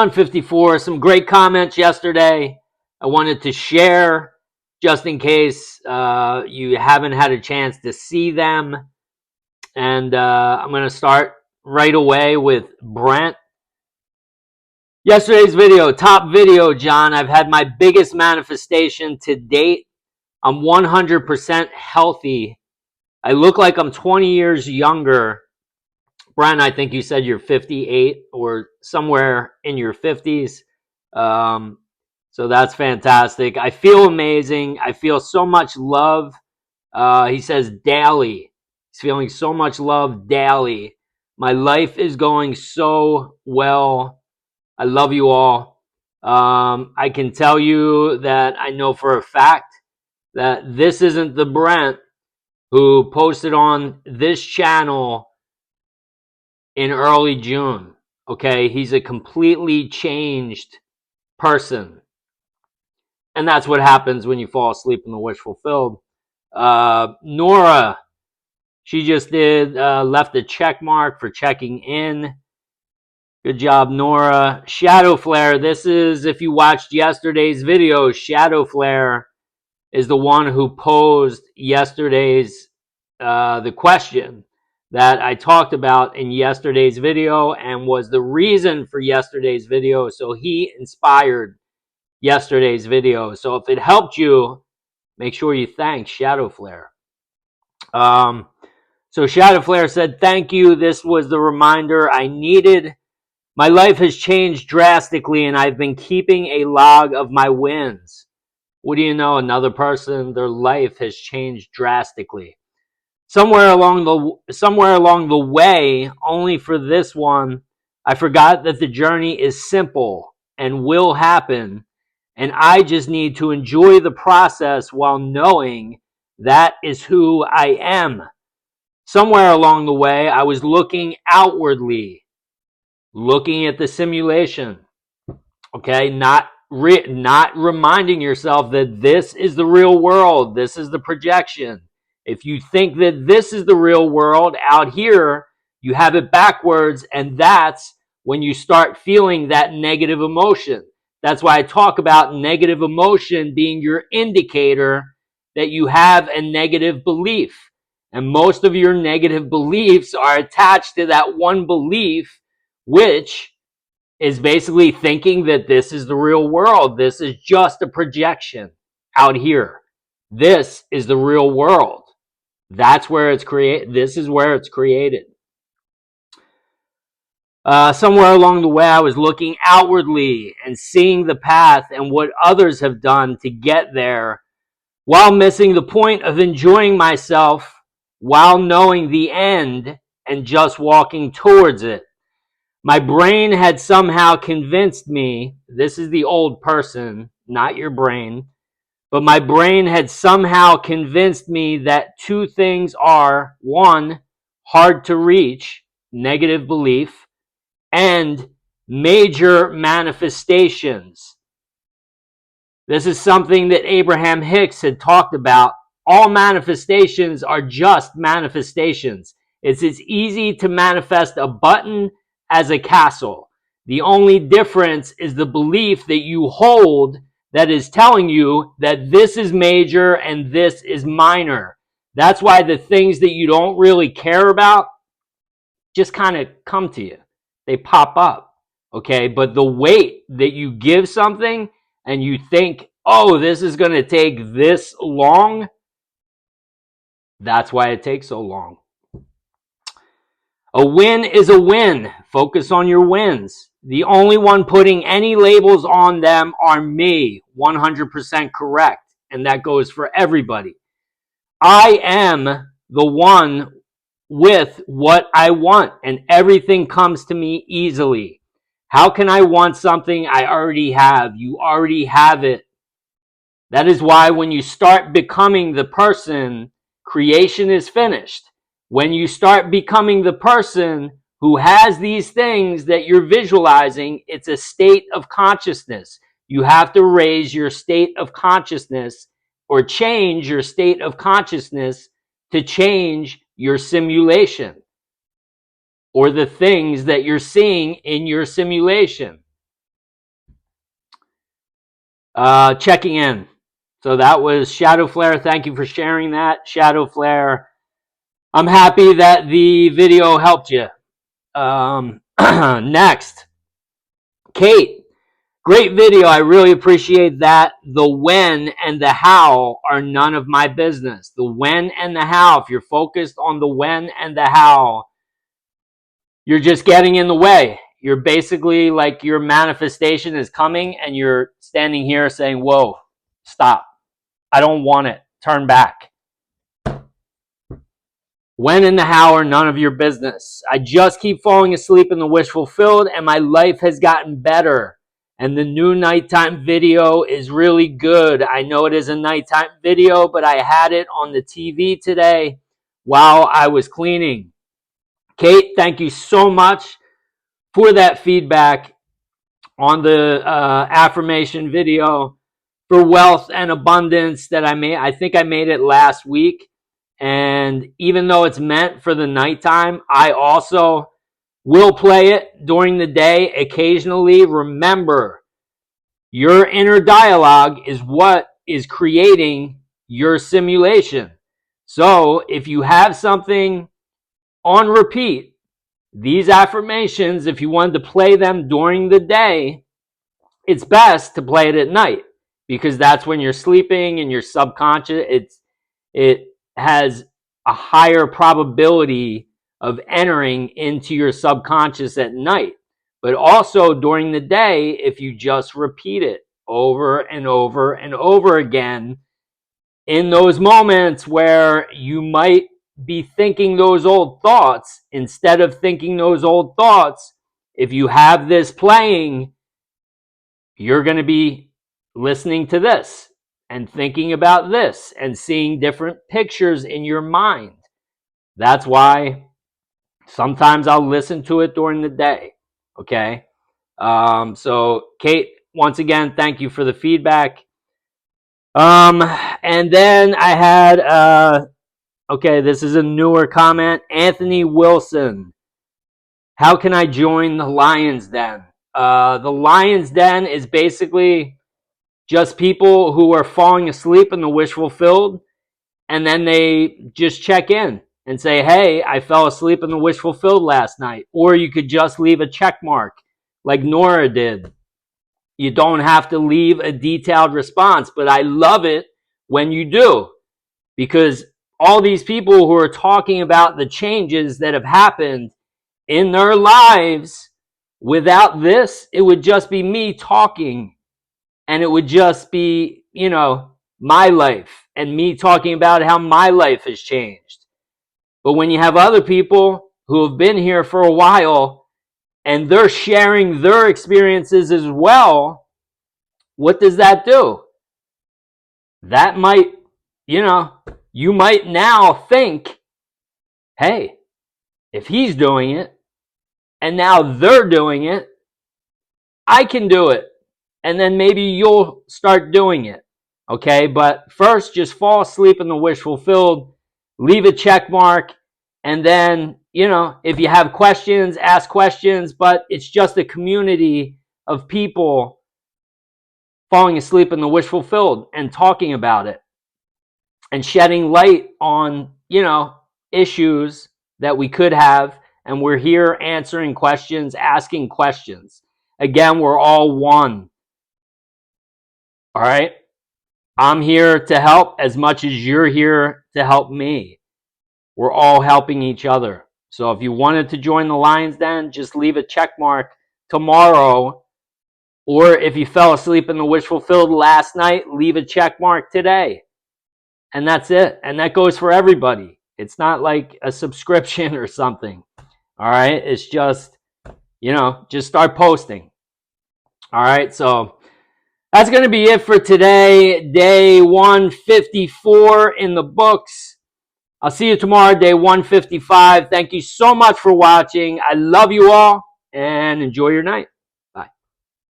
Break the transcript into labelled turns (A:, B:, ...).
A: 154, some great comments yesterday. I wanted to share just in case you haven't had a chance to see them. And I'm going to start right away with Brent. Yesterday's video, top video, John. I've had my biggest manifestation to date. I'm 100% healthy. I look like I'm 20 years younger. Brent, I think you said you're 58 or somewhere in your 50s. So that's fantastic. I feel amazing. I feel so much love. He says daily. He's feeling so much love daily. My life is going so well. I love you all. I can tell you that I know for a fact that this isn't the Brent who posted on this channel in early June. Okay, he's a completely changed person. And that's what happens when you fall asleep in the wish fulfilled. Nora, she just left a check mark for checking in. Good job, Nora. Shadow Flare, this is, if you watched yesterday's video, Shadow Flare is the one who posed yesterday's, the question that I talked about in yesterday's video and was the reason for yesterday's video. So he inspired yesterday's video. So if it helped you, make sure you thank Shadow Flare. So Shadow Flare said, thank you. This was the reminder I needed. My life has changed drastically and I've been keeping a log of my wins. What do you know? Another person, their life has changed drastically. Somewhere along the way, only for this one, I forgot that the journey is simple and will happen, and I just need to enjoy the process while knowing that is who I am. Somewhere along the way, I was looking outwardly, looking at the simulation. Okay, not reminding yourself that this is the real world, this is the projection. If you think that this is the real world out here, you have it backwards, and that's when you start feeling that negative emotion. That's why I talk about negative emotion being your indicator that you have a negative belief. And most of your negative beliefs are attached to that one belief, which is basically thinking that this is the real world. This is just a projection out here. This is the real world. That's where it's created. This is where it's created. Somewhere along the way, I was looking outwardly and seeing the path and what others have done to get there, while missing the point of enjoying myself, while knowing the end and just walking towards it. My brain had somehow convinced me, this is the old person, not your brain, but my brain had somehow convinced me that two things are, one, hard to reach, negative belief, and major manifestations. This is something that Abraham Hicks had talked about. All manifestations are just manifestations. It's as easy to manifest a button as a castle. The only difference is the belief that you hold that is telling you that this is major and this is minor. That's why the things that you don't really care about just kind of come to you. They pop up, okay? But the weight that you give something and you think, oh, this is going to take this long, that's why it takes so long. A win is a win. Focus on your wins. The only one putting any labels on them are me. 100% correct. And that goes for everybody. I am the one with what I want, and everything comes to me easily. How can I want something I already have? You already have it. That is why when you start becoming the person, creation is finished. When you start becoming the person who has these things that you're visualizing, it's a state of consciousness. You have to raise your state of consciousness or change your state of consciousness to change your simulation or the things that you're seeing in your simulation. checking in. So that was Shadow Flare. Thank you for sharing that, Shadow Flare. I'm happy that the video helped you. Next, Kate. Great video. I really appreciate that. The when and the how are none of my business. The when and the how. If you're focused on the when and the how, you're just getting in the way. You're basically like your manifestation is coming and you're standing here saying, whoa, stop. I don't want it. Turn back. When and the how are none of your business. I just keep falling asleep in the wish fulfilled and my life has gotten better. And the new nighttime video is really good. I know it is a nighttime video, but I had it on the TV today while I was cleaning. Kate, thank you so much for that feedback on the affirmation video for wealth and abundance that I made. I think I made it last week. And even though it's meant for the nighttime, I also will play it during the day occasionally. Remember, your inner dialogue is what is creating your simulation. So if you have something on repeat, these affirmations, if you wanted to play them during the day, it's best to play it at night because that's when you're sleeping and your subconscious, it has a higher probability of entering into your subconscious at night. But also during the day, if you just repeat it over and over and over again, in those moments where you might be thinking those old thoughts, instead of thinking those old thoughts, if you have this playing, you're going to be listening to this and thinking about this and seeing different pictures in your mind. That's why sometimes I'll listen to it during the day. Okay. So Kate, once again, thank you for the feedback. And then I had, okay, this is a newer comment. Anthony Wilson. How can I join the Lion's Den? The Lion's Den is basically just people who are falling asleep in the wish fulfilled, and then they just check in and say, hey, I fell asleep in the wish fulfilled last night. Or you could just leave a check mark like Nora did. You don't have to leave a detailed response, but I love it when you do, because all these people who are talking about the changes that have happened in their lives, without this, it would just be me talking. And it would just be, my life and me talking about how my life has changed. But when you have other people who have been here for a while and they're sharing their experiences as well, what does that do? That might, you might now think, hey, if he's doing it and now they're doing it, I can do it. And then maybe you'll start doing it. Okay, but first, just fall asleep in the wish fulfilled, leave a check mark, and then, if you have questions, ask questions, but it's just a community of people falling asleep in the wish fulfilled and talking about it and shedding light on, issues that we could have, and we're here answering questions, asking questions. Again, we're all one. All right? I'm here to help as much as you're here to help me. We're all helping each other. So if you wanted to join the Lion's Den, just leave a check mark tomorrow. Or if you fell asleep in the wish fulfilled last night, leave a check mark today. And that's it. And that goes for everybody. It's not like a subscription or something. All right? It's just, just start posting. All right? So that's going to be it for today. Day 154 in the books. I'll see you tomorrow, day 155. Thank you so much for watching. I love you all, and enjoy your night.